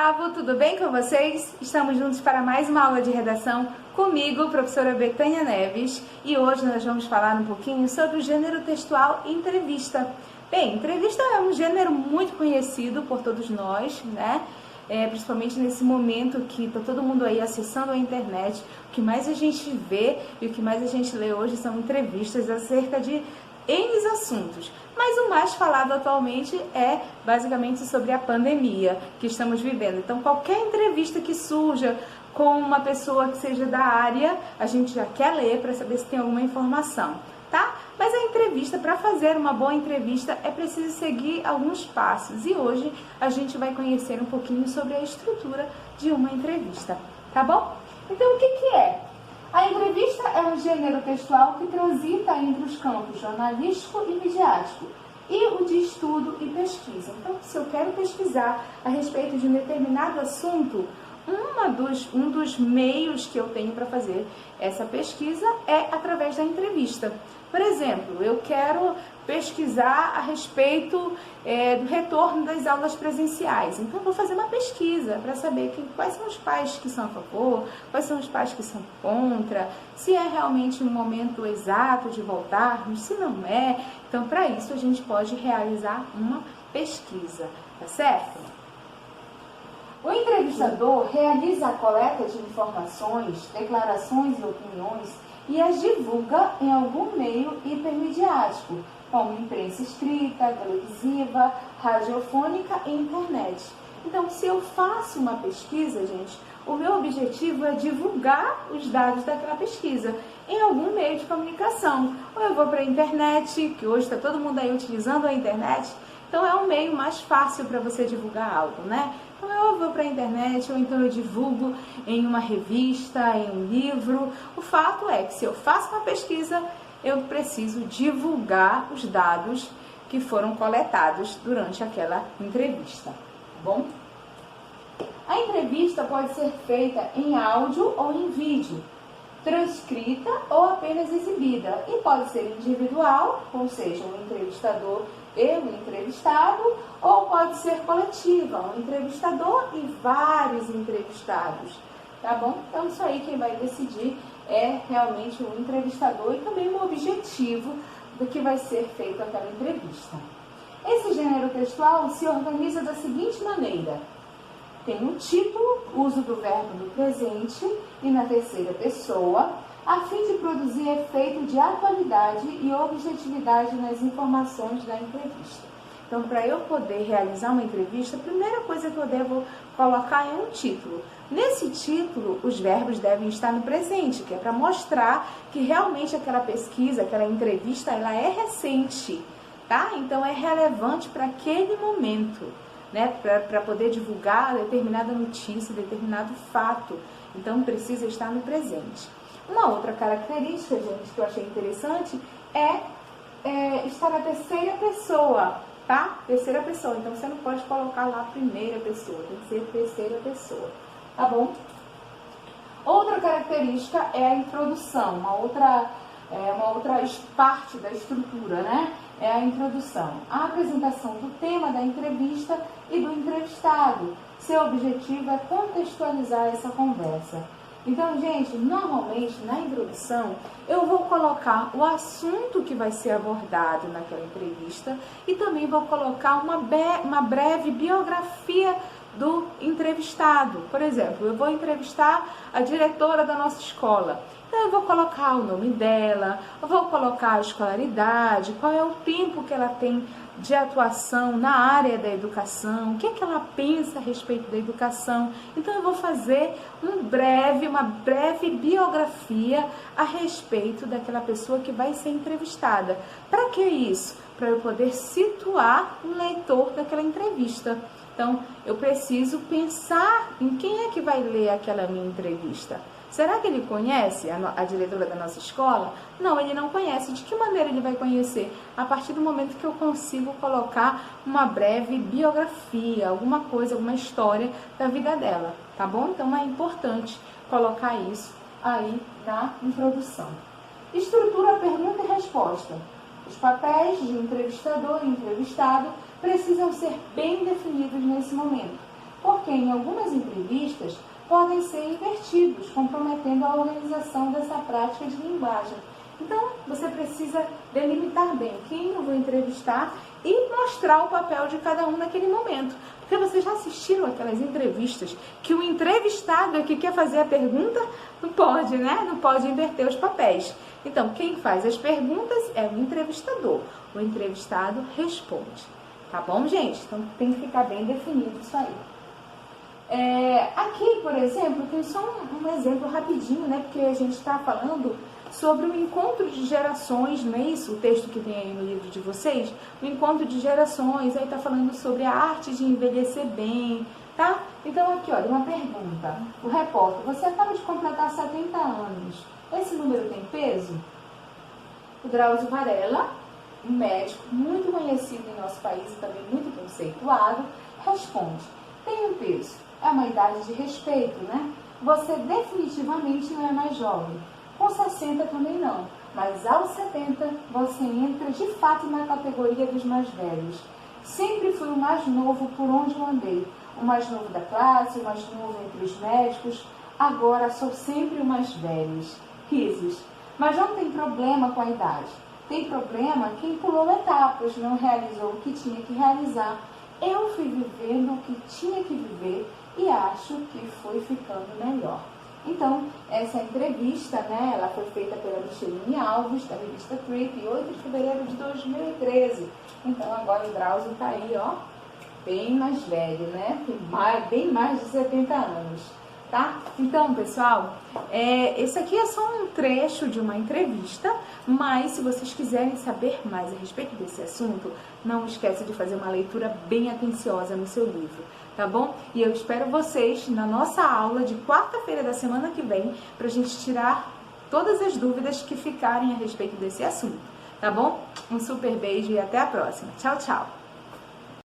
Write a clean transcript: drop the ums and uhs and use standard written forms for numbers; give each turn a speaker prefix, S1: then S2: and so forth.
S1: oitavo, tudo bem com vocês? Estamos juntos para mais uma aula de redação comigo, professora Betânia Neves, e hoje nós vamos falar um pouquinho sobre o gênero textual entrevista. Bem, entrevista é um gênero muito conhecido por todos nós, né? Principalmente nesse momento que está todo mundo aí acessando a internet. O que mais a gente vê e o que mais a gente lê hoje são entrevistas acerca de N assuntos, mas o mais falado atualmente é basicamente sobre a pandemia que estamos vivendo. Então qualquer entrevista que surja com uma pessoa que seja da área, a gente já quer ler para saber se tem alguma informação, tá? Mas a entrevista, para fazer uma boa entrevista, é preciso seguir alguns passos, e hoje a gente vai conhecer um pouquinho sobre a estrutura de uma entrevista, tá bom? Então o que é? A entrevista é um gênero textual que transita entre os campos jornalístico e midiático e o de estudo e pesquisa. Então, se eu quero pesquisar a respeito de um determinado assunto, um dos meios que eu tenho para fazer essa pesquisa é através da entrevista. Por exemplo, eu quero pesquisar a respeito do retorno das aulas presenciais. Então, eu vou fazer uma pesquisa para saber quais são os pais que são a favor, quais são os pais que são contra, se é realmente um momento exato de voltarmos, se não é. Então, para isso, a gente pode realizar uma pesquisa, tá certo? O entrevistador realiza a coleta de informações, declarações e opiniões e as divulga em algum meio hipermediático, como imprensa escrita, televisiva, radiofônica e internet. Então, se eu faço uma pesquisa, gente, o meu objetivo é divulgar os dados daquela pesquisa em algum meio de comunicação. Ou eu vou para a internet, que hoje está todo mundo aí utilizando a internet, então é um meio mais fácil para você divulgar algo, né? Então eu vou para a internet, ou então eu divulgo em uma revista, em um livro. O fato é que se eu faço uma pesquisa, eu preciso divulgar os dados que foram coletados durante aquela entrevista, tá bom? A entrevista pode ser feita em áudio ou em vídeo, transcrita ou apenas exibida, e pode ser individual, ou seja, um entrevistador e um entrevistado, ou pode ser coletiva, um entrevistador e vários entrevistados, tá bom? Então isso aí quem vai decidir é realmente o entrevistador e também o objetivo do que vai ser feito aquela entrevista. Esse gênero textual se organiza da seguinte maneira: tem um título, uso do verbo no presente e na terceira pessoa, a fim de produzir efeito de atualidade e objetividade nas informações da entrevista. Então, para eu poder realizar uma entrevista, a primeira coisa que eu devo colocar é um título. Nesse título, os verbos devem estar no presente, que é para mostrar que realmente aquela pesquisa, aquela entrevista, ela é recente, tá? Então, é relevante para aquele momento, né? Para poder divulgar determinada notícia, determinado fato. Então, precisa estar no presente. Uma outra característica, gente, que eu achei interessante é estar na terceira pessoa, tá? Terceira pessoa. Então, você não pode colocar lá a primeira pessoa, tem que ser terceira pessoa, tá bom? Outra característica é a introdução, uma outra parte da estrutura, né? É a introdução. A apresentação do tema da entrevista e do entrevistado. Seu objetivo é contextualizar essa conversa. Então, gente, normalmente na introdução eu vou colocar o assunto que vai ser abordado naquela entrevista e também vou colocar uma breve biografia do entrevistado. Por exemplo, eu vou entrevistar a diretora da nossa escola. Então, eu vou colocar o nome dela, eu vou colocar a escolaridade, qual é o tempo que ela tem de atuação na área da educação, o que ela pensa a respeito da educação. Então, eu vou fazer uma breve biografia a respeito daquela pessoa que vai ser entrevistada. Para que isso? Para eu poder situar o leitor daquela entrevista. Então, eu preciso pensar em quem é que vai ler aquela minha entrevista. Será que ele conhece a diretora da nossa escola? Não, ele não conhece. De que maneira ele vai conhecer? A partir do momento que eu consigo colocar uma breve biografia, alguma coisa, alguma história da vida dela, tá bom? Então é importante colocar isso aí na introdução. Estrutura pergunta e resposta. Os papéis de entrevistador e entrevistado precisam ser bem definidos nesse momento. porque em algumas entrevistas podem ser invertidos, comprometendo a organização dessa prática de linguagem. Então, você precisa delimitar bem quem eu vou entrevistar e mostrar o papel de cada um naquele momento. Porque vocês já assistiram aquelas entrevistas que o entrevistado é que quer fazer a pergunta? Não pode, né? Não pode inverter os papéis. Então, quem faz as perguntas é o entrevistador. O entrevistado responde. Tá bom, gente? Então, tem que ficar bem definido isso aí. Aqui, por exemplo, tem só um exemplo rapidinho, né? Porque a gente está falando sobre o encontro de gerações, não é isso? O texto que tem aí no livro de vocês, o encontro de gerações, aí tá falando sobre a arte de envelhecer bem, tá? Então aqui, olha, uma pergunta. O repórter, você acaba de completar 70 anos, esse número tem peso? O Drauzio Varela, um médico muito conhecido em nosso país e também muito conceituado, responde, tem um peso, é uma idade de respeito, né? Você definitivamente não é mais jovem. Com 60 também não, mas aos 70 você entra de fato na categoria dos mais velhos. Sempre fui o mais novo por onde eu andei, o mais novo da classe, o mais novo entre os médicos, agora sou sempre o mais velho. Risos. Mas não tem problema com a idade, tem problema quem pulou etapas, não realizou o que tinha que realizar. Eu fui vivendo o que tinha que viver e acho que foi ficando melhor. Então, essa entrevista, né, ela foi feita pela Micheline Alves, da revista Trip, 8 de fevereiro de 2013. Então, agora o Drauzio está aí, ó, bem mais velho, né? Tem bem mais de 70 anos, tá? Então, pessoal, esse aqui é só um trecho de uma entrevista, mas se vocês quiserem saber mais a respeito desse assunto, não esqueça de fazer uma leitura bem atenciosa no seu livro, tá bom? E eu espero vocês na nossa aula de quarta-feira da semana que vem, pra gente tirar todas as dúvidas que ficarem a respeito desse assunto, tá bom? Um super beijo e até a próxima. Tchau, tchau!